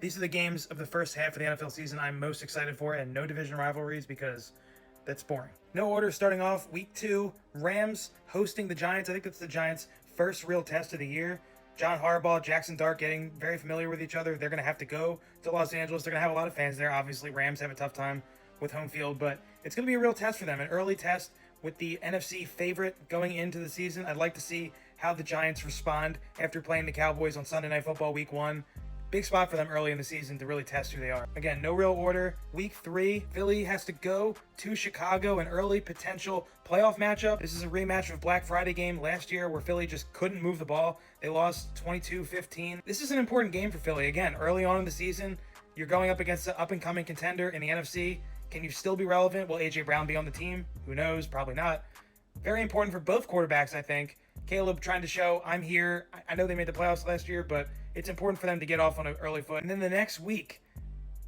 These are the games of the first half of the NFL season I'm most excited for, and no division rivalries because that's boring. No order. Starting off week 2, Rams hosting the Giants. I think that's the Giants' first real test of the year. John Harbaugh, Jackson Dart getting very familiar with each other. They're going to have to go to Los Angeles. They're going to have a lot of fans there. Obviously, Rams have a tough time with home field, but it's going to be a real test for them, an early test with the NFC favorite going into the season. I'd like to see how the Giants respond after playing the Cowboys on Sunday Night Football week 1. Big spot for them early in the season to really test who they are. Again, no real order. Week 3, Philly has to go to Chicago, an early potential playoff matchup. This is a rematch of Black Friday game last year where Philly just couldn't move the ball. They lost 22-15. This is an important game for Philly. Again, early on in the season, you're going up against an up-and-coming contender in the NFC. Can you still be relevant? Will A.J. Brown be on the team? Who knows? Probably not. Very important for both quarterbacks, I think. Caleb trying to show, I'm here. I know they made the playoffs last year, but it's important for them to get off on an early foot. And then the next week,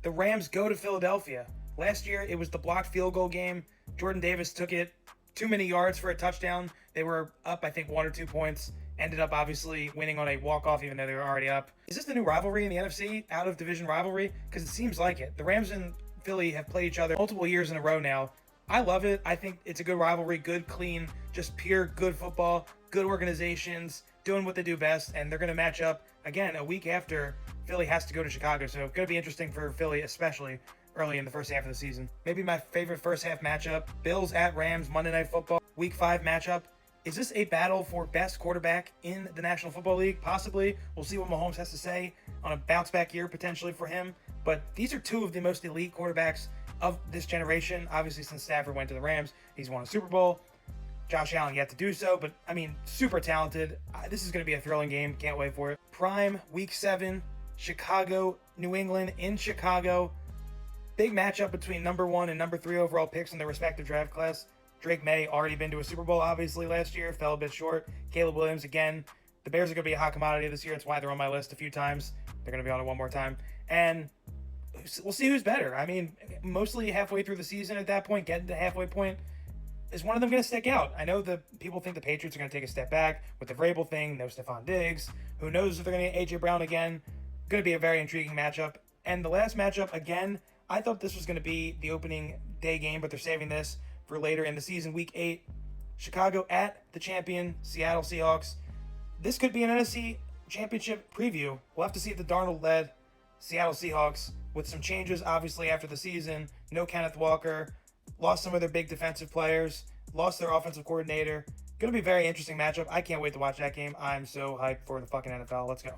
the Rams go to Philadelphia. Last year, it was the blocked field goal game. Jordan Davis took it too many yards for a touchdown. They were up, I think, 1 or 2 points. Ended up, obviously, winning on a walk-off, even though they were already up. Is this the new rivalry in the NFC? Out-of-division rivalry? Because it seems like it. The Rams and Philly have played each other multiple years in a row now. I love it. I think it's a good rivalry, good, clean, just pure good football, good organizations, doing what they do best, and they're going to match up, again, a week after Philly has to go to Chicago. So it's going to be interesting for Philly, especially early in the first half of the season. Maybe my favorite first half matchup, Bills at Rams, Monday Night Football, week 5 matchup. Is this a battle for best quarterback in the National Football League? Possibly. We'll see what Mahomes has to say on a bounce-back year potentially for him. But these are 2 of the most elite quarterbacks of this generation. Obviously, since Stafford went to the Rams, he's won a Super Bowl. Josh Allen yet to do so, but I mean, super talented. This is going to be a thrilling game. Can't wait for it. Prime, week 7, Chicago, New England in Chicago. Big matchup between number 1 and number 3 overall picks in their respective draft class. Drake May already been to a Super Bowl, obviously, last year. Fell a bit short. Caleb Williams, again. The Bears are going to be a hot commodity this year. It's why they're on my list a few times. They're going to be on it one more time. And we'll see who's better. I mean, mostly halfway through the season at that point, getting to the halfway point, is one of them going to stick out? I know the people think the Patriots are going to take a step back with the Vrabel thing. No Stephon Diggs. Who knows if they're going to get A.J. Brown again? Going to be a very intriguing matchup. And the last matchup, again, I thought this was going to be the opening day game, but they're saving this for later in the season. Week 8, Chicago at the champion Seattle Seahawks. This could be an NFC championship preview. We'll have to see if the Darnold-led Seattle Seahawks, with some changes, obviously, after the season. No Kenneth Walker. Lost some of their big defensive players. Lost their offensive coordinator. Going to be a very interesting matchup. I can't wait to watch that game. I'm so hyped for the fucking NFL. Let's go.